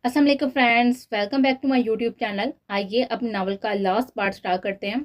अस्सलाम वालेकुम friends, welcome back to my YouTube channel. आइए अपने नावल का लास्ट पार्ट स्टार्ट करते हैं।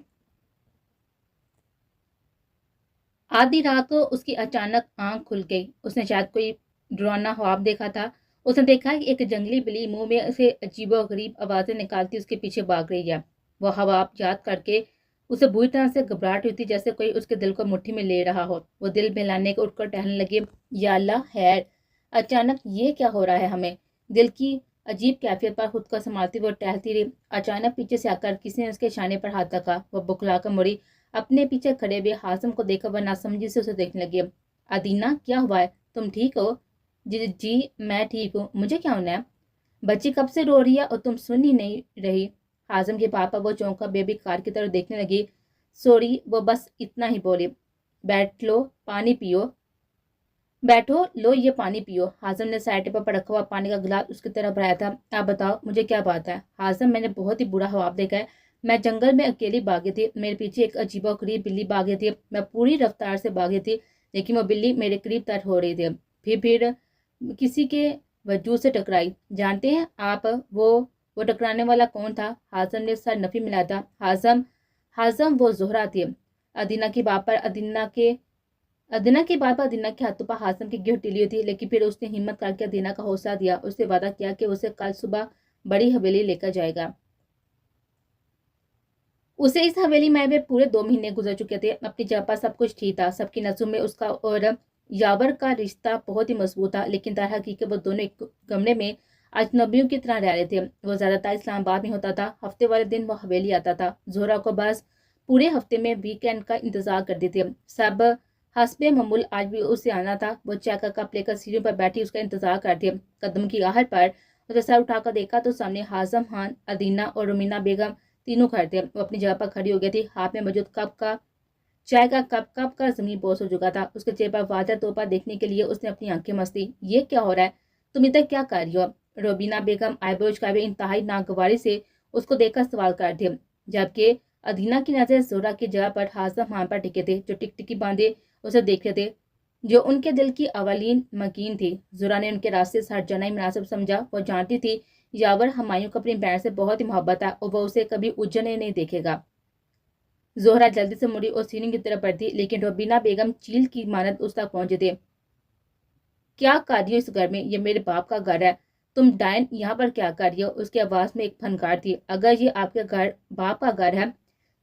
आधी रात को उसकी अचानक आंख खुल गई। उसने शायद कोई डरावना ख्वाब देखा था। उसने देखा कि एक जंगली बिल्ली मुंह में से अजीबोगरीब आवाजें निकालती उसके पीछे भाग रही है। वो ख्वाब याद करके उसे बुरी तरह से घबराहट हुई थी, जैसे कोई उसके दिल को मुट्ठी में ले रहा हो। वो दिल मिलाने को उठकर टहलने लगी। या अल्लाह खैर, अचानक ये क्या हो रहा है हमें। दिल की अजीब कैफियत पर खुद को संभालती वो टहलती रही। अचानक पीछे से आकर किसी ने उसके शाने पर हाथ रखा। वो बुखलाकर मुड़ी। अपने पीछे खड़े हुए हासिम को देखकर वह नासमझी से उसे देखने लगी। अदीना, क्या हुआ है? तुम ठीक हो? जी जी, मैं ठीक हूँ। मुझे क्या होना है? बच्ची कब से रो रही है और तुम सुन ही नहीं रही? हाजिम के पापा वो चौंका बेबी कार की तरफ देखने लगी। सॉरी, वो बस इतना ही बोली। बैठ लो, पानी पियो। बैठो, लो ये पानी पियो। हाजिम ने साइड पर रखा हुआ पानी का गिलास उसकी तरफ बढ़ाया था। आप बताओ, मुझे क्या बात है? हाजिम, मैंने बहुत ही बुरा ख्वाब देखा है। मैं जंगल में अकेली भागी थी। मेरे पीछे एक अजीबोगरीब बिल्ली भागी थी। मैं पूरी रफ्तार से भागी थी, लेकिन वो बिल्ली मेरे करीब तर हो रही थी। फिर किसी के वजूद से टकराई। जानते हैं आप वो टकराने वाला कौन था? हाजिम ने सर नफी मिलाया था। हाजिम, हाजिम, वो जोहरा थी। अदीना की बात पर अदीना की बात पर अदीना के हाथों पर हासिम की गिरफ्त ढीली हुई थी, लेकिन फिर उसने हिम्मत करके अदीना का हौसला दिया। उसने वादा किया कि उसे कल सुबह बड़ी हवेली लेकर जाएगा। उसे इस हवेली में वे पूरे 2 महीने गुजर चुके थे। अपनी जगह पर सब कुछ ठीक था। सबकी नजरों में उसका और यावर का रिश्ता बहुत ही मजबूत था, लेकिन दर हकीकत वो दोनों एक कमरे में अजनबियों की तरह रह रहे थे। वो ज्यादातर इस्लामाबाद में होता था। हफ्ते वाले दिन वो हवेली आता था। जोहरा को बस पूरे हफ्ते में वीकेंड का इंतजार करती थी। सब हस्बे मामूल आज भी उसे आना था। वो चाय का कप लेकर सीढ़ियों पर बैठी उसका इंतजार करती। कदम की आहट पर उसे सर उठाकर देखा तो सामने हाजम खान, अदीना और रुमीना बेगम तीनों खड़े थे। वो अपनी जगह पर खड़ी हो गई थी। हाथ में मौजूद चाय का कप का जमीन बोस हो चुका था। उसके चेहरे पर वाजह तौर पर देखने के लिए उसने अपनी आंखें मसली। ये क्या हो रहा है? तुम इधर क्या कर रही हो? रोबीना बेगम आईब्रोज का भी इंतहाई नागवारी से उसको देखकर सवाल कर थे, जबकि अदीना की नजर जोरा की जगह पर हाजम खान पर टिके थे, जो टिकटिकी बांधे उसे देख रहे थे, जो उनके दिल की अवलीन मकीन थी। जोरा ने उनके रास्ते से हट जाना ही मुनासिब समझा। वो जानती थी यावर हमायूं को अपनी बहन से बहुत ही मोहब्बत है और वह उसे कभी उज्जने नहीं देखेगा। जोहरा जल्दी से मुड़ी और सीने की तरफ बढ़ी, लेकिन रोबीना बेगम चील की मानद उस तक पहुंचे थे। क्या कर रही हो इस घर में? ये मेरे बाप का घर है। तुम डायन यहाँ पर क्या कर रही हो? उसकी आवाज में एक फनकार थी। अगर ये आपके घर बाप का घर है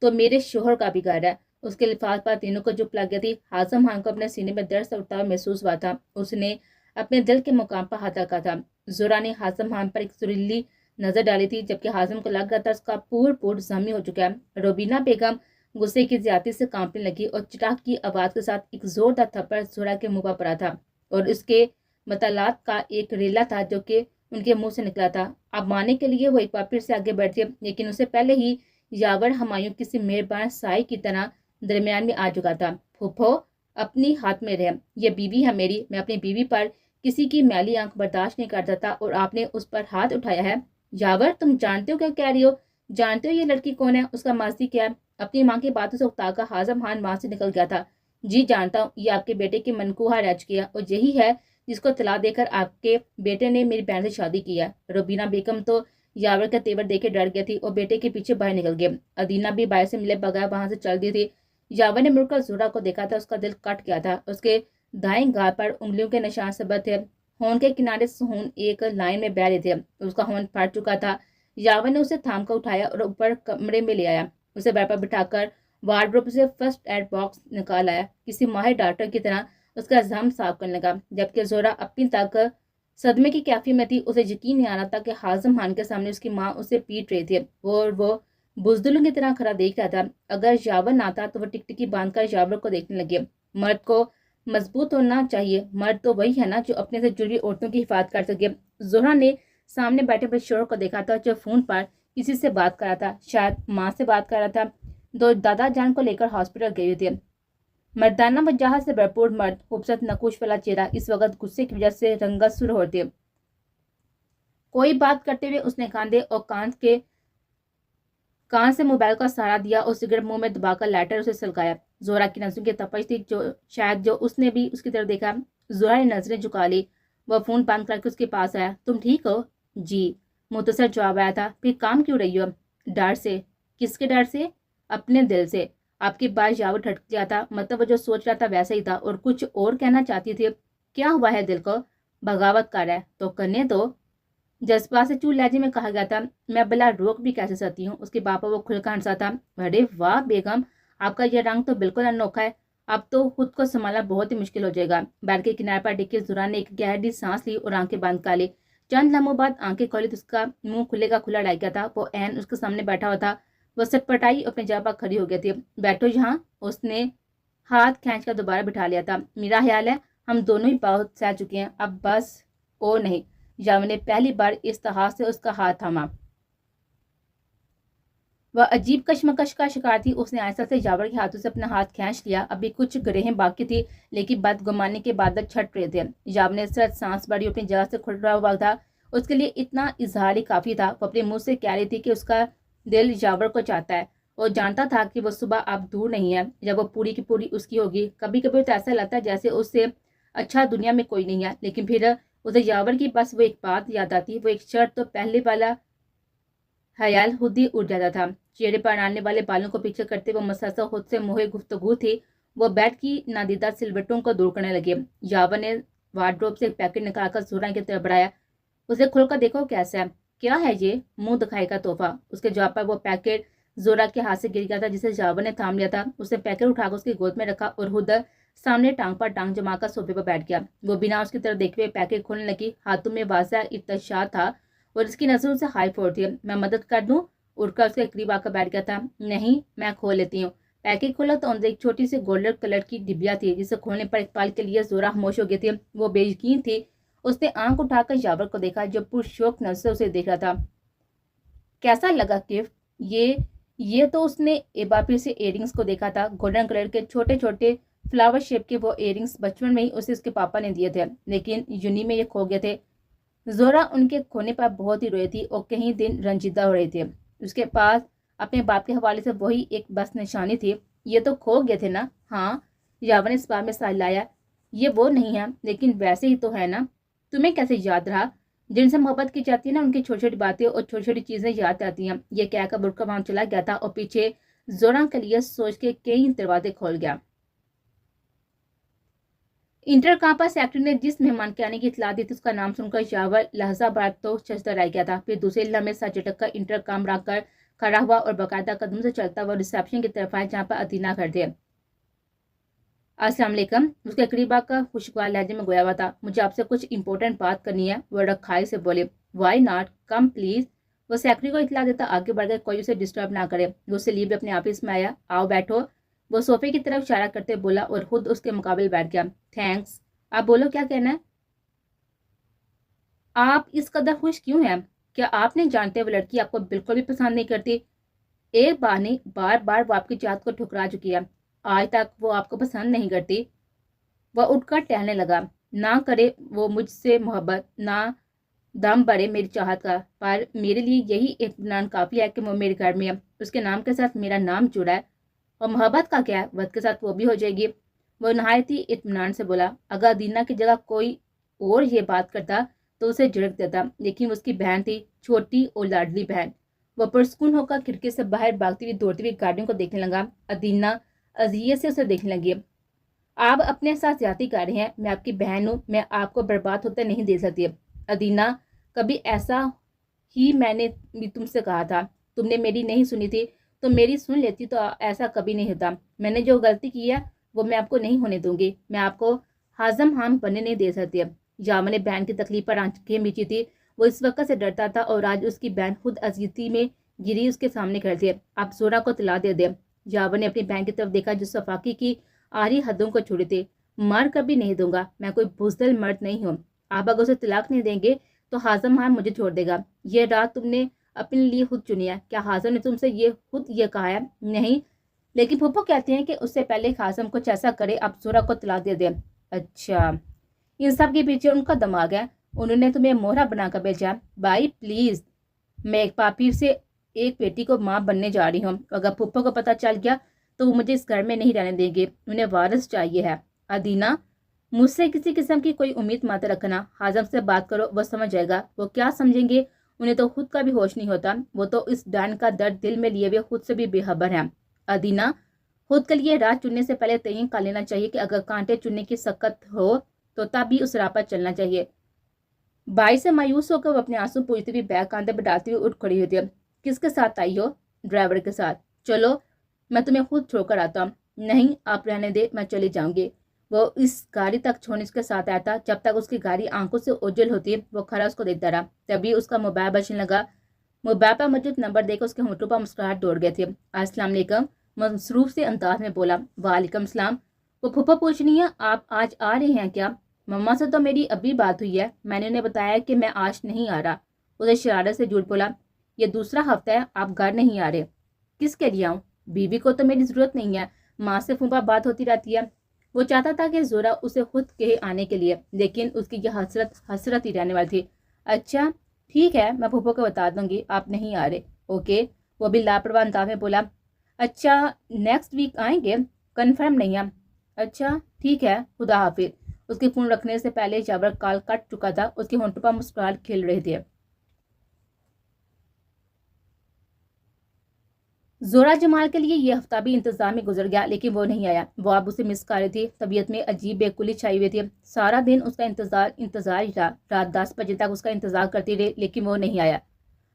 तो मेरे शोहर का भी घर है। उसके लिफाज पर तीनों को चुप लग गई थी। हाजम खान को अपने सीने में दर्द से उठता हुआ महसूस हुआ था। उसने अपने दिल के मुकाम पर हाथ रखा था। जोरा ने हाजम खान पर एक सुरीली नजर डाली थी, जबकि हाजम को लग रहा था उसका पूर जख्मी हो चुका है। रोबीना बेगम गुस्से की ज्यादती से कांपने लगी और चिटाक की आवाज के साथ एक जोरदार थप्पड़ जोरा के मुंह पर पड़ा था और उसके मतलात का एक रेला था जो कि उनके मुंह से निकला था। अब मारने के लिए वो एक बार फिर से आगे बढ़ती, लेकिन उससे पहले ही यावर हमायूं किसी मेहरबान साई की तरह दरमियान में आ चुका था। फूफो, अपनी हाथ में रह। ये बीवी है मेरी। मैं अपनी बीवी पर किसी की मैली आंख बर्दाश्त नहीं करता था और आपने उस पर हाथ उठाया है। यावर, तुम जानते हो क्या कह रही हो? जानते हो ये लड़की कौन है? उसका मासी क्या है? अपनी माँ की बातों से उकताकर हाजम खान वहां से निकल गया था। जी जानता हूँ, ये आपके बेटे की मनकूहा रच किया और यही है जिसको तला देकर आपके बेटे ने मेरी बहन से शादी की है। रुबीना बेगम तो यावर का तेवर देखे डर गई थी और बेटे के पीछे बाहर निकल गए। अदीना भी बाहर से मिले बगैर वहां से चल दी थी। यावर ने मुड़कर जोरा को देखा था। उसका दिल कट गया था। उसके दाएं गाल पर उंगलियों के निशान सबत थे। होंठ के किनारे से होंठ एक लाइन में बह रहे थे। उसका होंठ फट चुका था। यावर ने उसे थाम कर उठाया और ऊपर कमरे में ले आया। उसे बेड पर बिठाकर वार्डरोब से फर्स्ट एड बॉक्स निकाल आया। किसी माहिर डॉक्टर की तरह उसका जख्म साफ करने लगा, जबकि जोरा अपनी तक सदमे की कैफी में थी। उसे यकीन नहीं आ रहा था कि हाजम खान के सामने उसकी माँ उसे पीट रही थी और वो बुजदिलों की तरह खड़ा देख रहा था। अगर यावर ना था तो वो टिकटिकी बांधकर यावर को देखने लगे। मर्द को मजबूत होना चाहिए। मर्द तो वही है ना जो अपने से जुड़ी औरतों की हिफाजत कर सके। जोहरा ने सामने बैठे अपने शोहर को देखा था, जो फोन पर किसी से बात कर रहा था। शायद माँ से बात कर रहा था। दो दादा जान को लेकर हॉस्पिटल गए हुए थे। मर्दाना वजाहत से भरपूर मर्द, खूबसूरत नकुश वाला चेहरा, इस वक्त गुस्से की वजह से रंगत सुर होते। कोई बात करते हुए उसने कांधे और कान से मोबाइल का सहारा दिया और सिगरेट मुंह में दबाकर लाइटर उसे सलगाया। जोरा की नजरों की तपश थी, जो उसने भी उसकी तरफ देखा। जोरा ने नजरें झुका ली। वह फोन बंद करके उसके पास आया। तुम ठीक हो? جی مختصر جواب آیا تھا. پھر کام کیوں رہی ہو؟ ڈر سے. کس کے ڈر سے؟ اپنے دل سے. آپ کی بات یاور ٹھٹک گیا تھا. مطلب وہ جو سوچ رہا تھا ویسا ہی تھا اور کچھ اور کہنا چاہتی تھی. کیا ہوا ہے دل کو؟ بغاوت کر رہا ہے تو کرنے دو. جذبات سے چور لہجے میں کہا گیا تھا. میں بلا روک بھی کیسے سکتی ہوں؟ اس کے باپا وہ کھل کر ہنسا تھا. ارے واہ بیگم، آپ کا یہ رنگ تو بالکل انوکھا ہے. اب تو خود کو سنبھالنا بہت ہی مشکل ہو جائے گا. بیٹھ کے کنارے پر ڈکی زورا نے ایک گہری سانس لی اور آنکھیں بند کر لی. چند لمحوں بعد آنکھیں کھولی تو اس کا منہ کھلے کا کھلا رہ گیا تھا. وہ عین اس کے سامنے بیٹھا ہوا تھا. وہ سٹپٹائی اپنے جگہ پر کھڑی ہو گئی تھی. بیٹھو یہاں. اس نے ہاتھ کھینچ کر دوبارہ بٹھا لیا تھا. میرا خیال ہے ہم دونوں ہی بہت سہ چکے ہیں، اب بس. او نہیں. جاوید نے پہلی بار استحاض سے اس کا ہاتھ تھاما. وہ عجیب کشمکش کا شکار تھی. اس نے آہستہ سے جاور کے ہاتھوں سے اپنا ہاتھ کھینچ لیا. ابھی کچھ گرہیں باقی تھی لیکن بدگمانی کے بادل چھٹ رہے تھے. جاور نے سرد سانس بڑی اپنی جگہ سے کھل رہا ہوا تھا. اس کے لیے اتنا اظہار ہی کافی تھا. وہ اپنے منہ سے کہہ رہی تھی کہ اس کا دل جاور کو چاہتا ہے. وہ جانتا تھا کہ وہ صبح اب دور نہیں ہے جب وہ پوری کی پوری اس کی ہوگی. کبھی کبھی تو ایسا لگتا ہے جیسے اس سے اچھا دنیا میں کوئی نہیں ہے. لیکن پھر اسے جاور کی بس وہ ایک بات یاد آتی. وہ ایک شرط تو پہلے والا خیال خود ہی اٹھ جاتا تھا. چہرے پر آنے والے بالوں کو پیچھے کرتے وہ مسلسل خود سے موہے گفتگو تھی. وہ بیڈ کی نادیدہ سلوٹوں کو دور کرنے لگے. جاور نے وارڈروب سے ایک پیکٹ نکال کر زورا کی طرف بڑھایا. اسے کھول کر دیکھو کیسا ہے. کیا ہے یہ؟ منہ دکھائی کا تحفہ. اس کے جواب پر وہ پیکٹ زورا کے ہاتھ سے گر گیا تھا جسے جاور نے تھام لیا تھا. اس نے پیکٹ اٹھا کر اس کی گود میں رکھا اور خود سامنے ٹانگ پر ٹانگ جما کر صوفے پر بیٹھ گیا. وہ بنا اس کی طرف دیکھے ہوئے پیکٹ کھولنے لگی. ہاتھوں میں واضح ارتعاشا تھا اور اس کی نظروں سے ہائی فور تھی. میں مدد کر دوں؟ اٹھ کر اس کے قریب آ کر بیٹھ گیا تھا. نہیں میں کھول لیتی ہوں. پیکٹ کھولا تو اندر ایک چھوٹی سی گولڈن کلر کی ڈبیا تھی جسے کھولنے پر ایک پل کے لیے زورا خاموش ہو گئی تھی. وہ بے یقین تھی. اس نے آنکھ اٹھا کر جاور کو دیکھا جو پرشوق نظر سے اسے دیکھ رہا تھا. کیسا لگا گفٹ؟ یہ تو اس نے ایک بار پھر سے ایئر رنگس کو دیکھا تھا. گولڈن کلر کے چھوٹے چھوٹے فلاور شیپ کے وہ ایئر رنگس بچپن میں ہی اسے اس کے پاپا نے دیے تھے لیکن یونی میں یہ کھو گئے تھے. زورا ان کے کھونے پر بہت ہی روئی تھی اور کہیں دن رنجیدہ ہو رہے تھے. اس کے پاس اپنے باپ کے حوالے سے وہی ایک بس نشانی تھی. یہ تو کھو گئے تھے نا؟ ہاں. جاور نے اس بار میں سائل لایا. یہ وہ نہیں ہے لیکن ویسے ہی تو ہے نا. تمہیں کیسے یاد رہا؟ جن سے محبت کی جاتی ہے نا ان کی چھوٹی چھوٹی باتیں اور چھوٹی چھوٹی چیزیں یاد آتی ہیں. یہ کہہ کر برقع وہاں چلا گیا تھا اور پیچھے زورا کے لیے سوچ کے کئی دروازے کھول گیا. انٹرکام پر سیکرٹری نے جس مہمان کے آنے کی اطلاع دی تھی اس کا نام سن کر جاور لہجہ بھر تو ششدر رہ گیا تھا. پھر دوسرے لمحے سر جھٹک کر انٹرکام رکھ کر کھڑا ہوا اور باقاعدہ قدم سے چلتا ہوا ریسیپشن کی طرف آیا جہاں پر ادینہ کھڑے تھے. السلام علیکم. اس کے قریب آ کر خوشگوار لہجے میں گویا ہوا تھا. مجھے آپ سے کچھ امپورٹنٹ بات کرنی ہے. وہ رکھائی سے بولے. Why not? Come please. وہ سیکرٹری کو اطلاع دیتا آگے بڑھ کر کوئی اسے ڈسٹرب نہ کرے. وہ اسے لیے بھی اپنے آفس میں آیا. آؤ بیٹھو. وہ صوفے کی طرف اشارہ کرتے بولا اور خود اس کے مقابل بیٹھ گیا. تھینکس. آپ بولو کیا کہنا ہے؟ آپ اس قدر خوش کیوں ہیں؟ کیا آپ نہیں جانتے وہ لڑکی آپ کو بالکل بھی پسند نہیں کرتی؟ ایک بار نہیں بار بار وہ آپ کی چاہت کو ٹھکرا چکی ہے. آج تک وہ آپ کو پسند نہیں کرتی. وہ اٹھ کر ٹہلنے لگا. نہ کرے وہ مجھ سے محبت، نہ دم بڑھے میری چاہت کا، پر میرے لیے یہی اطمینان کافی ہے کہ وہ میرے گھر میں ہے. اس کے نام کے ساتھ میرا نام جڑا ہے. اور محبت کا کیا ہے؟ وقت کے ساتھ وہ بھی ہو جائے گی. وہ نہایت ہی اطمینان سے بولا. اگر ادینہ کی جگہ کوئی اور یہ بات کرتا تو اسے جھڑک دیتا لیکن وہ اس کی بہن تھی، چھوٹی اور لاڈلی بہن. وہ پرسکون ہو کر کھڑکی سے باہر بھاگتی ہوئی دوڑتی ہوئی گاڑیوں کو دیکھنے لگا. ادینہ اذیت سے اسے دیکھنے لگی. آپ اپنے ساتھ زیادتی کر رہے ہیں. میں آپ کی بہن ہوں. میں آپ کو برباد ہوتے نہیں دے سکتی. ادینہ کبھی ایسا ہی میں نے بھی تم سے کہا تھا. تم نے میری نہیں سنی تھی. تو میری سن لیتی تو ایسا کبھی نہیں ہوتا. میں نے جو غلطی کی ہے وہ میں آپ کو نہیں ہونے دوں گی. میں آپ کو ہاضم ہام بننے نہیں دے سکتی. جاور نے بہن کی تکلیف پر آنکھیں میچی تھی. وہ اس وقت سے ڈرتا تھا اور آج اس کی بہن خود اذیتی میں گری اس کے سامنے کھڑی تھی. آپ زورا کو طلاق دے دیں. جاور نے اپنی بہن کی طرف دیکھا جو صفاقی کی آری حدوں کو چھوڑی تھی. مار کبھی نہیں دوں گا. میں کوئی بزدل مرد نہیں ہوں. آپ اگر اسے طلاق نہیں دیں گے تو ہاضم ہام مجھے چھوڑ دے گا. یہ رات تم نے اپنے لیے خود چنی ہے. کیا ہاضم نے تم سے خود یہ کہا ہے؟ نہیں. لیکن پھوپھو کہتے ہیں کہ اس سے پہلے ہاضم کچھ ایسا کرے آپ زورا کو طلاق دے دیں. اچھا. ان سب کے پیچھے ان کا دماغ ہے. انہوں نے تمہیں مہرا بنا کر بھیجا. بھائی پلیز. میں ایک پاپی سے ایک بیٹی کو ماں بننے جا رہی ہوں. اگر پھوپھو کو پتہ چل گیا تو وہ مجھے اس گھر میں نہیں رہنے دیں گے. انہیں وارث چاہیے ہے. ادینہ मुझ से किसी किस्म की कोई उम्मीद मत रखना, हाजम से बात करो, वो समझ जाएगा। वो क्या समझेंगे, उन्हें तो खुद का भी होश नहीं होता। वो तो इस डैन का दर्द दिल में लिए हुए खुद से भी बेखबर है। अदीना, खुद के लिए राह चुनने से पहले तय कर लेना चाहिए कि अगर कांटे चुनने की सकत हो तो तब भी उस राह पर चलना चाहिए। बाई से मायूस होकर वो अपने आंसू पूछती हुई बैग कांधे पर डालती हुई उठ खड़ी हुई थी। किसके साथ आई हो? ड्राइवर के साथ। चलो, मैं तुम्हें खुद छोड़कर आता हूँ। नहीं, आप रहने दे, मैं चली जाऊंगी। वो इस गाड़ी तक छोड़ने के साथ आया था। जब तक उसकी गाड़ी आंखों से ओझल होती वो खड़ा उसको देखता रहा। तभी उसका मोबाइल बजने लगा। मोबाइल पर मौजूद नंबर देखकर उसके होंठों पर मुस्कुराहट दौड़ गई थी। अस्सलाम वालेकुम, मसरूफ से अंदाज में बोला। वालेकुम सलाम। वो फूफा पूछ रही है, आप आज आ रहे हैं क्या? मम्मा से तो मेरी अभी बात हुई है, मैंने उन्हें बताया कि मैं आज नहीं आ रहा। उसे शरारत से झूठ बोला। ये दूसरा हफ्ता है आप घर नहीं आ रहे। किसके लिए आऊँ? बीवी को तो मेरी जरूरत नहीं है, माँ से फूफा बात होती रहती है। वो चाहता था कि जोरा उसे खुद कहे आने के लिए, लेकिन उसकी यह हसरत ही रहने वाली थी। अच्छा ठीक है, मैं फूफा को बता दूंगी आप नहीं आ रहे। ओके। वो भी लापरवाह अंदाज में बोला। अच्छा, नेक्स्ट वीक आएंगे? कंफर्म नहीं है। अच्छा ठीक है, खुदा हाफिज। उसके फोन रखने से पहले जाबर कॉल कट चुका था। उसके होंठों पर मुस्कुराहट खिल रहे थे। जोरा जमाल के लिए ये हफ्ता भी इंतजार में गुजर गया, लेकिन वो नहीं आया। वो अब उसे मिस कर रही थी। तबीयत में अजीब बेकुली छाई हुई थी। सारा दिन उसका इंतजार ही रहा। रात 10 बजे तक उसका इंतजार करती रही, लेकिन वो नहीं आया।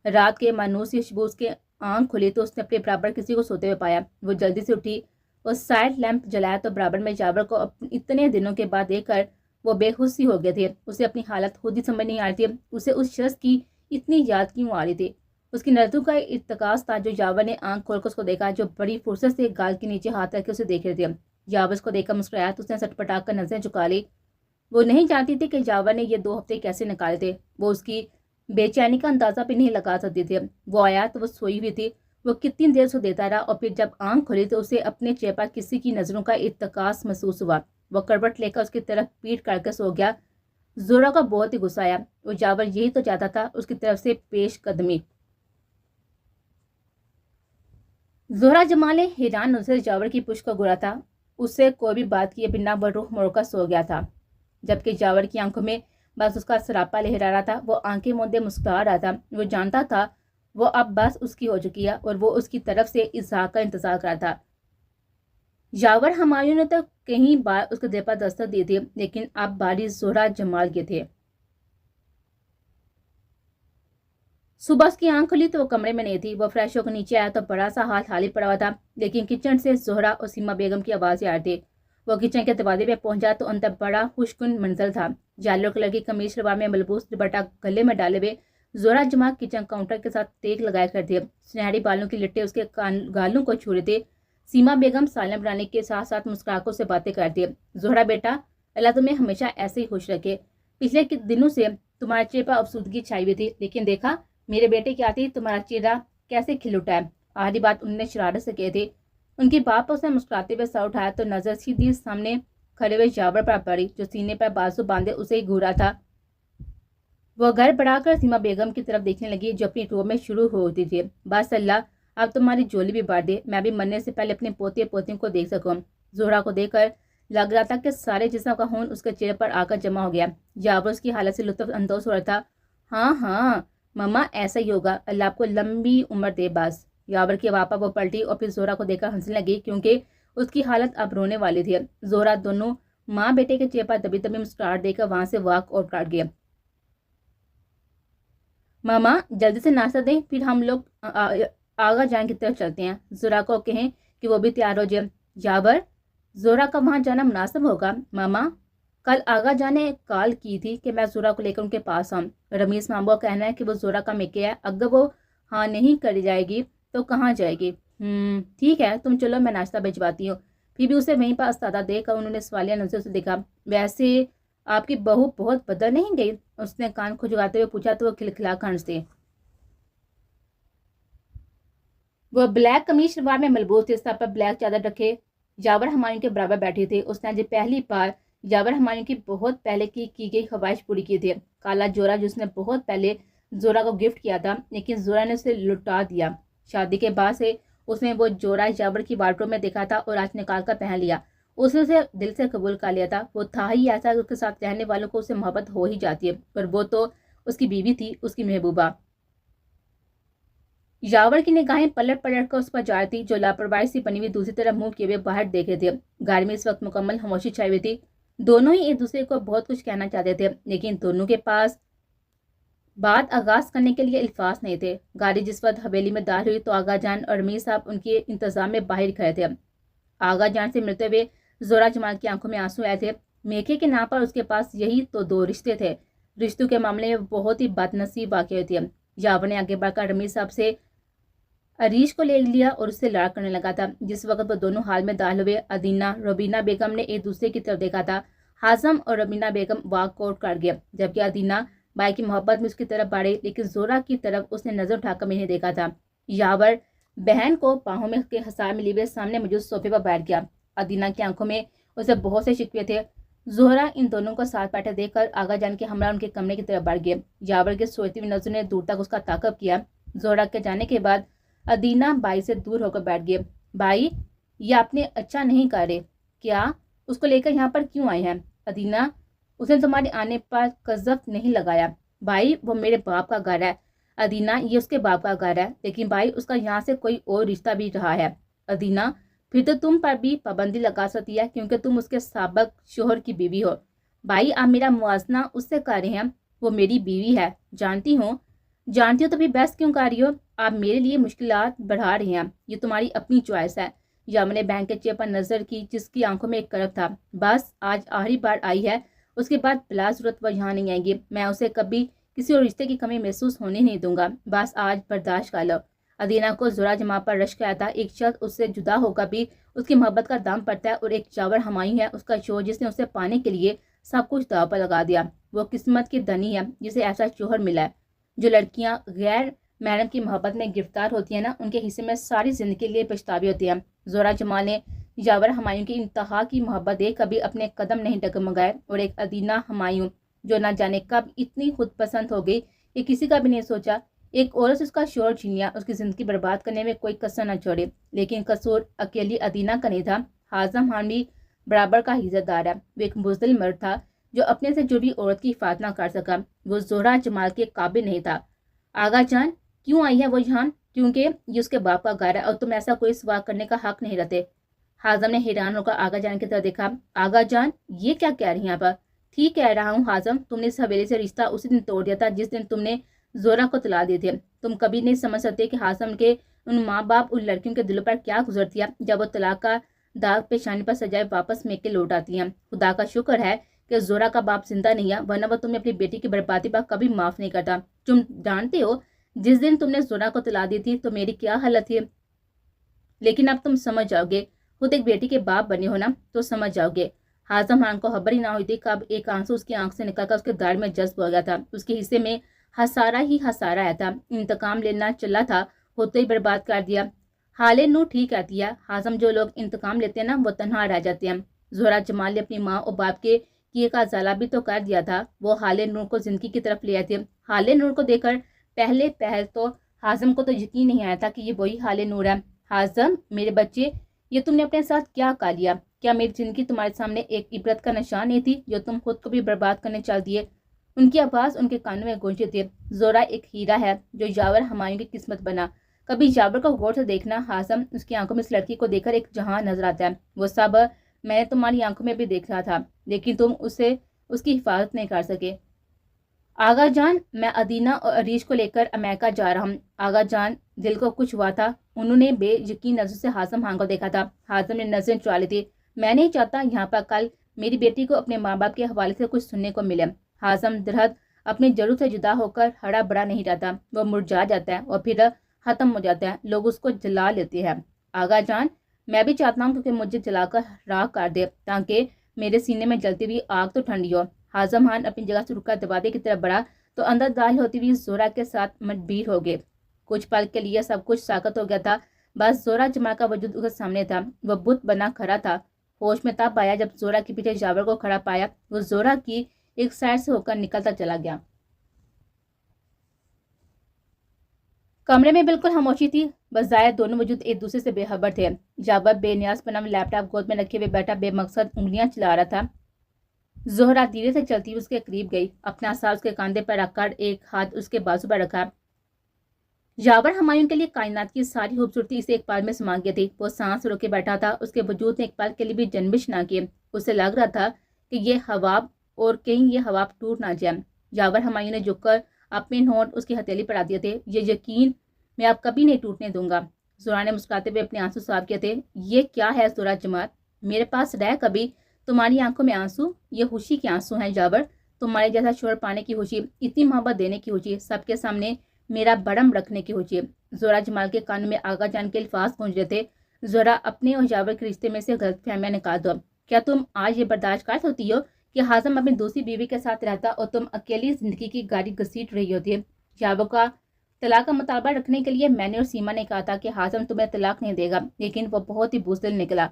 रात के मानूस खुशबू उसके आंख खुली तो उसने अपने बराबर किसी को सोते हुए पाया। वो जल्दी से उठी और साइड लैंप जलाया तो बराबर में जाबर को इतने दिनों के बाद देखकर वो बेहोश सी हो गए थे। उसे अपनी हालत खुद ही समझ नहीं आ रही थी। उसे उस शख्स की इतनी याद क्यों आ रही थी? उसकी नजरों का इत्तकास था। जो जावर ने आंख खोलकर उसको देखा, जो बड़ी फुर्सत से गाल के नीचे हाथ रख के उसे देख रहे थे। जावर उसको देखकर मुस्कुराया तो उसने सटपटा कर नजरें झुका ली। वो नहीं जानती थी कि जावर ने ये 2 हफ्ते कैसे निकाले थे। वो उसकी बेचैनी का अंदाजा भी नहीं लगा सकती थी। वो आया तो वो सोई हुई थी। वो कितनी देर से देता रहा और फिर जब आंख खुली तो उसे अपने चेहरे पर किसी की नजरों का इत्तकास महसूस हुआ। वो करवट लेकर उसकी तरफ पीठ करके सो गया। जोरा का बहुत ही गुस्सा आया। वो जावर यही तो चाहता था, उसकी तरफ से पेश कदमी। जोहरा जमाल ने हैरान नजर जावर की पुष्ट को घूरा था। उससे कोई भी बात किए बिना वह रुख मोड़कर सो गया था, जबकि जावर की आंखों में बस उसका सरापा लहरा रहा था। वो आंखें मूंदे मुस्कुरा रहा था। वो जानता था वो अब बस उसकी हो चुकी है और वो उसकी तरफ से इज़हार का इंतजार कर रहा था। जावर हमायूं ने तो कई बार उसके दिल पर दस्तक दी थी, लेकिन अब बारी जोहरा जमाल के थे। सुबह उसकी आंख खुली तो वो कमरे में नहीं थी। वो फ्रेश होकर नीचे आया तो बड़ा सा हाल खाली पड़ा हुआ था, लेकिन किचन से जोहरा और सीमा बेगम की आवाज़ें आ रही थी। वो किचन के दरवाजे पे पहुंचा तो अंदर बड़ा खुशकुन मंजर था। जालो कलर की कमीज शलवार में मलबूस दुपट्टा गले में डाले हुए जोहरा जमा किचन काउंटर के साथ तेग लगाए खड़े थे। सुनहरी बालों की लिट्टे उसके गालों को छू रहे थे। सीमा बेगम सालन बनाने के साथ साथ मुस्कुराकर से बातें करती। जोहरा बेटा, अल्लाह तुम्हें हमेशा ऐसे ही खुश रखे। पिछले दिनों से तुम्हारे चेहरे पर अफसुदगी छाई हुई थी, लेकिन देखा मेरे बेटे के आते ही तुम्हारा चेहरा कैसे खिल उठा है। आधी बात उन्होंने शरारत से कही थी। उनकी बात पर उसने मुस्कुराते हुए सर उठाया तो नजर सीधी सामने खड़े हुए जावर पर पड़ी, जो सीने पर बाजू बांधे उसे ही घूरा था। वो घर बढ़ाकर सीमा बेगम की तरफ देखने लगी, जो अपनी टूर में शुरू होती थी। बस अल्लाह अब तुम्हारी झोली भी बढ़ दे, मैं भी मरने से पहले अपने पोते पोतियों को देख सकूं। जोहरा को देखकर लग रहा था कि सारे जिस्म का खून उसके चेहरे पर आकर जमा हो गया। जावर उसकी हालत से लुत्फ अंदोज हो रहा था। हाँ हाँ मम्मा, ऐसा ही होगा, अल्लाह आपको लंबी उम्र दे। बस यावर की वापा वो पलटी और फिर जोहरा को देखकर हंसने लगी, क्योंकि उसकी हालत अब रोने वाली थी। जोहरा दोनों माँ बेटे के चेहरे पर दबी दबी मुस्कुराहट देकर वहां से वॉक आउट कर गया। मामा जल्दी से नाश्ता दें, फिर हम लोग आगा जाने की तरफ चलते हैं। जोहरा को कहें कि वो भी तैयार हो जाए। यावर, जोहरा का वहां जाना मुनासिब होगा? मामा, कल आगा जाने कॉल की थी कि मैं जोहरा को लेकर उनके पास आऊँ। रमीज मामू का कहना है कि वो जोहरा का मेके है, अगर वो हाँ नहीं करी जाएगी तो कहाँ जाएगी? ठीक है, तुम चलो, मैं नाश्ता भिजवाती हूँ। फिर भी उसे वहीं पर अस्तादा देकर उन्होंने सवालिया नजर से देखा। वैसे आपकी बहू बहुत बदल नहीं गई? उसने कान खुजवाते हुए पूछा तो वो खिलखिला कर हंसते। वो ब्लैक कमीज शलवार में मलबूस थे, सर पर ब्लैक चादर रखे जावर हमायूं के बराबर बैठी थी। उसने आज पहली बार जावर हमायूं की बहुत पहले की गई ख्वाहिश पूरी की थी। काला जोरा जिसने बहुत पहले जोरा को गिफ्ट किया था, लेकिन जोरा ने उसे लुटा दिया। शादी के बाद से उसने वो जोरा जावर की वार्डरोब में देखा था और आज निकाल कर पहन लिया। उसने उसे दिल से कबूल कर लिया था। वो था ही ऐसा, उसके साथ रहने वालों को उससे मोहब्बत हो ही जाती है, पर वो तो उसकी बीवी थी, उसकी महबूबा। यावर की निगाहें पलट पलट कर उस पर जा रही थी, जो लापरवाही से बनी हुई दूसरी तरफ मुंह किए हुए बाहर देख रहे थे। घर में इस वक्त मुकम्मल खामोशी छाई हुई थी। दोनों ही एक दूसरे को बहुत कुछ कहना चाहते थे, लेकिन दोनों के पास बात आगाज करने के लिए अल्फाज नहीं थे। गाड़ी जिस वक्त हवेली में दाखिल हुई तो आगा जान और मीर साहब उनके इंतजाम में बाहर खड़े थे। आगा जान से मिलते हुए जोरा जमाल की आंखों में आंसू आए थे। मेके के नाम पर उसके पास यही तो दो रिश्ते थे। रिश्तों के मामले में बहुत ही बदनसीब वाक़या थी। यावर ने आगे बढ़कर रमीर साहब से अरीश को ले लिया और उससे लड़ा करने लगा था। जिस वक्त वो दोनों हाल में दाखिल हुए, अदीना रबीना बेगम ने एक दूसरे की तरफ देखा था। हाजम और रबीना बेगम वाक आउट कर गया, जबकि अदीना भाई की मोहब्बत में उसकी तरफ बढ़े, लेकिन जोरा की तरफ उसने नजर उठाकर नहीं देखा था। यावर बहन को बाहों में के हसार में लिए सामने मौजूद सोफे पर बैठ गया। अदीना की आंखों में उसे बहुत से शिकवे थे। जोहरा इन दोनों को साथ बैठे देखकर आगा जान के हमरा उनके कमरे की तरफ बढ़ गए। यावर के सोचती हुई नजर ने दूर तक उसका ताकब किया। जोहरा के जाने के बाद अदीना बाई से दूर होकर बैठ गए। भाई, ये आपने अच्छा नहीं कर रहे। क्या उसको लेकर यहाँ पर क्यों आए हैं? अदीना, उसने तुम्हारे आने पर कज़ब नहीं लगाया। भाई, वो मेरे बाप का घर है। अदीना, ये उसके बाप का घर है, लेकिन भाई उसका यहाँ से कोई और रिश्ता भी रहा है। अदीना, फिर तो तुम पर भी पाबंदी लगा सकती है, क्योंकि तुम उसके साबिक शोहर की बीवी हो। भाई, आप मेरा मुआवजना उससे कर रहे हैं, वो मेरी बीवी है। जानती हो तो फिर बहस क्यों कर रही हो? आप मेरे लिए मुश्किलात बढ़ा रहे हैं। ये तुम्हारी अपनी चॉइस है। यामन ने बैंक के चेयर पर नजर की, जिसकी आंखों में एक करब था। बस आज आखिरी बार आई है, उसके बाद बिला जरूरत वो यहाँ नहीं आएंगी। मैं उसे कभी किसी और रिश्ते की कमी महसूस होने नहीं दूंगा। बस आज बर्दाश्त कर लो। अदीना को जोरा जमा पर रश्क आया था। एक शख्स उससे जुदा होकर भी उसकी मोहब्बत का दाम पड़ता है, और एक यावर हमायूं है उसका शोहर, जिसने उसे पाने के लिए सब कुछ दाव पर लगा दिया। वो किस्मत की धनी है जिसे ऐसा शोहर मिला है। जो लड़कियां गैर महरम की मोहब्बत में गिरफ्तार होती है ना, उनके हिस्से में सारी जिंदगी के लिए पछतावी होती है। जोरा जमाल ने यावर हमायूं की इंतहा की मोहब्बत देख कभी अपने कदम नहीं डगमगाए, और एक अदीना हमायूं जो ना जाने कब इतनी खुद पसंद हो गई कि किसी का भी नहीं सोचा। एक औरत उसका शोर छीन लिया, उसकी जिंदगी बर्बाद करने में कोई कसर न छोड़े। लेकिन कसूर अकेली अदीना का नहीं था। हाजम खान भी बराबर का हिस्सेदार है। वो एक बुज़दिल मर्द था जो अपने से जुड़ी औरत की हिफाजत न कर सका। वो जोहरा जमाल के काबिल नहीं था। आगा जान, क्यों आई है वो यहाँ? क्योंकि ये उसके बाप का घर है और तुम ऐसा कोई सवाल करने का हक नहीं रखते। हाजम ने हैरान होकर आगा जान की तरफ देखा। आगा जान, ये क्या कह रही हैं आप? ठीक कह रहा हूँ हाजम, तुमने इस हवेली से रिश्ता उसी दिन तोड़ दिया था जिस दिन तुमने जोरा को तला दिए थे। तुम कभी नहीं समझ सकते कि हाजम के उन माँ बाप उन लड़कियों के दिलों पर क्या गुजरती है जब वो तलाक का दाग पेशानी पर सजाए वापस मेके लौट आती हैं। खुदा का शुक्र है कि जोरा का बाप जिंदा नहीं है, वरना वो तुम्हें अपनी बेटी की बर्बादी पर कभी माफ नहीं करता। तुम जानते हो जिस दिन तुमने जोरा को तला दी थी तो मेरी क्या हालत थी। लेकिन अब तुम समझ जाओगे, खुद एक बेटी के बाप बने हो ना, तो समझ जाओगे। हाजम खान को खबर ही ना हुई थी कब एक आंसू उसकी आंख से निकलकर उसके दाढ़ में जज्ब हो गया था। उसके हिस्से में हसारा ही हसारा आया था। इंतकाम लेना चला था, होते ही बर्बाद कर दिया। हाले नू ठीक कहती है हाजम, जो लोग इंतकाम लेते हैं ना वो तनहा रह जाते हैं। जोहरा जमाल ने अपनी माँ और बाप के किए का ज़ाला भी तो कर दिया था। वो हाले नूर को जिंदगी की तरफ ले आए थे। हाले नूर को देखकर पहले पहल तो हाजम को तो यकीन नहीं आया था कि ये वही हाले नूर है। हाजम, मेरे बच्चे, ये तुमने अपने साथ क्या कर लिया? क्या मेरी जिंदगी तुम्हारे सामने एक इबरत का निशान नहीं थी जो तुम खुद को भी बर्बाद करने चल दिए? उनकी आवाज़ उनके कानों में गूंजी थी। जोरा एक हीरा है जो यावर हमायूं की किस्मत बना। कभी यावर को गौर से देखना हाजम, उसकी आंखों में इस लड़की को देखकर एक जहां नजर आता है। वो सब मैंने तुम्हारी आंखों में भी देखा था, लेकिन तुम उसे उसकी हिफाजत नहीं कर सके। आगा जान, मैं अदीना और अरीश को लेकर अमेरिका जा रहा हूँ। आगा जान, दिल को कुछ हुआ था। उन्होंने बेयकीन नजर से हाजम खान को देखा था। हाजम ने नजरें चुरा ली थी। मैं नहीं चाहता यहाँ पर कल मेरी बेटी को अपने माँ बाप के हवाले से कुछ सुनने को मिले। हाजम दरहद अपनी जरूर से जुदा होकर हरा बड़ा नहीं रहता, वो मुरझा जाता है और फिर खत्म हो जाता है। लोग उसको जला लेते हैं। आगा जान, मैं भी चाहता हूँ क्योंकि मुझे जलाकर राख कर दे, ताकि मेरे सीने में जलती हुई आग तो ठंडी हो। हाजम खान अपनी जगह से रुककर दरवाजे की तरफ बढ़ा तो अंदर दाखिल होती हुई जोरा के साथ मजबीर हो गए। कुछ पल के लिए सब कुछ साकत हो गया था। बस जोरा जमा का वजूद उसके सामने था। वह बुत बना खड़ा था। होश में तब आया जब जोरा के पीछे यावर को खड़ा पाया। वो जोरा की एक साइड से होकर निकलता चला गया। कमरे में बिल्कुल खामोशी थी। बज़ाहिर दोनों वजूद एक दूसरे से बेखबर थे। जाबर बेनियाज पनम लैपटॉप गोद में रखे हुए बैठा बेमकसद उंगलियां चला रहा था। जोहरा धीरे से चलती हुई उसके करीब गई, अपना सा उसके कंधे पर रखकर एक हाथ उसके बाजू पर रखा। जाबर हमायूं के लिए कायनात की सारी खूबसूरती इसे एक पल में समा गई थी। वो सांस रोके बैठा था, उसके वजूद ने एक पल के लिए भी जन्मिश ना की। उसे लग रहा था कि ये हवाब और कहीं ये हवाब टूट ना जाए। जाबर हमायूं ने झुककर अपने होंठ उसकी हथेली पर आ दिए थे। ये यकीन मैं अब कभी नहीं टूटने दूंगा। जोरा ने मुस्कुराते हुए अपने आंसू साफ किए थे। ये क्या है जोरा जमात, मेरे पास रह कभी तुम्हारी आंखों में आंसू, ये खुशी के आंसू हैं जाबर। तुम्हारे जैसा शोर पाने की खुशी, इतनी मोहब्बत देने की खुशी, सबके सामने मेरा बड़म रखने की खुशी। जोरा जमाल के कान में आगा जान के अल्फाज गूंज रहे थे। जोरा अपने और जाबर के रिश्ते में से गलतफहमियां निकाल दो। क्या तुम आज ये बर्दाश्त कर सकती हो कि हाज़म अपनी दूसरी बीवी के साथ रहता और तुम अकेली जिंदगी की गाड़ी घसीट रही होती? जाबर का तलाक का मुतालबा रखने के लिए मैंने और सीमा ने कहा था कि हाज़म तुम्हें तलाक नहीं देगा, लेकिन वो बहुत ही बुज़दिल निकला।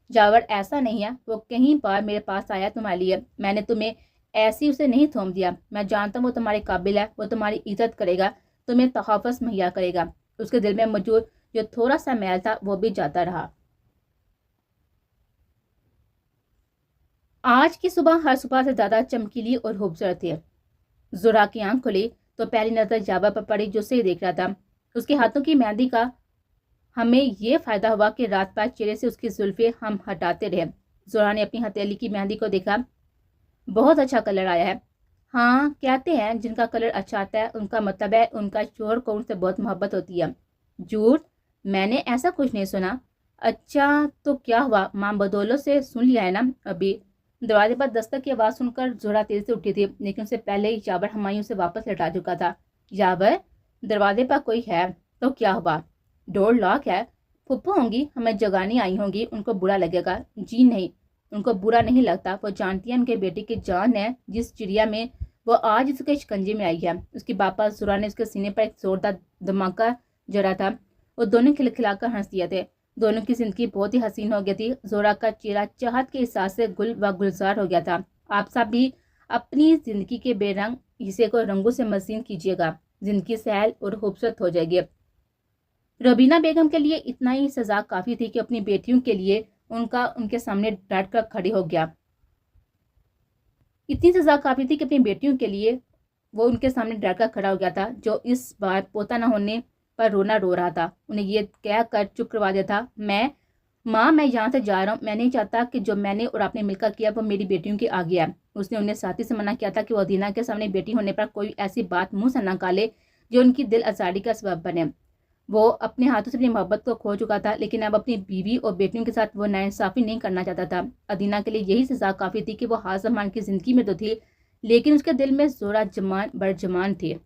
जावर ऐसा नहीं है, वो कहीं बार मेरे पास आया तुम्हारे लिए, मैंने तुम्हें ऐसी उसे नहीं थोम दिया। मैं जानता हूँ वो तुम्हारे काबिल है, वो तुम्हारी इज्जत करेगा, तुम्हें तहफ़्फ़ुज़ मुहैया करेगा। उसके दिल में मौजूद जो थोड़ा सा मैल था वो भी जाता रहा। आज की सुबह हर सुबह से ज्यादा चमकीली और खूबसूरत थी। जुरा की आंख खुली तो पहली नजर जावा पर पड़ी जो उसे देख रहा था। उसके हाथों की मेहंदी का हमें ये फायदा हुआ कि रात पात चेहरे से उसकी जुल्फे हम हटाते रहे। जुरा ने अपनी हथेली की मेहंदी को देखा। बहुत अच्छा कलर आया है। हाँ, कहते हैं जिनका कलर अच्छा आता है उनका मतलब है उनका शोहर को उनसे बहुत मोहब्बत होती है। झूठ, मैंने ऐसा कुछ नहीं सुना। अच्छा तो क्या हुआ, माँ बदौलत से सुन लिया है ना अभी? दरवाजे पर दस्तक की आवाज़ सुनकर जोरा तेज से उठी थी, लेकिन उससे पहले ही जाबर हमायूं से वापस लौटा चुका था। जाबर, दरवाजे पर कोई है तो क्या हुआ? डोर लॉक है। फुप्पो होंगी, हमें जगाने आई होंगी, उनको बुरा लगेगा। जी नहीं, उनको बुरा नहीं लगता। वो जानती है उनके बेटे की जान है जिस चिड़िया में वो आज उसके शिकंजे में आई है। उसके बापा जुरा ने उसके सीने पर एक जोरदार धमाका जड़ा था। वो दोनों खिलखिलाकर हंस दिए थे। दोनों की जिंदगी बहुत ही हसीन हो गई थी। जोरा का चेहरा चाहत के एहसास से गुल व गुलजार हो गया था। आप सब भी अपनी जिंदगी के बेरंग हिस्से को रंगों से मसीन कीजिएगा, जिंदगी सहल और खूबसूरत हो जाएगी। रबीना बेगम के लिए इतना ही सजा काफी थी कि अपनी बेटियों के लिए उनके सामने डट कर खड़ी हो गया। इतनी सजा काफी थी कि अपनी बेटियों के लिए वो उनके सामने डट कर खड़ा हो गया था, जो इस बार पोता न होने पर रोना रो रहा था। उन्हें ये कह कर चुप करवा दिया था, मैं यहाँ से जा रहा हूँ। मैं नहीं चाहता कि जो मैंने और आपने मिलकर किया वो मेरी बेटियों के आगे है। उसने उन्हें साथी से मना किया था कि वो अदीना के सामने बेटी होने पर कोई ऐसी बात मुंह से न निकाले जो उनकी दिल आजारी का सबब बने। वो अपने हाथों से अपनी मोहब्बत को खो चुका था, लेकिन अब अपनी बीवी और बेटियों के साथ वो नाइंसाफी नहीं करना चाहता था। अदीना के लिए यही सजा काफी थी कि वो हाज़म खान की जिंदगी में तो थी, लेकिन उसके दिल में जोरा जमान बड़ जमान थी।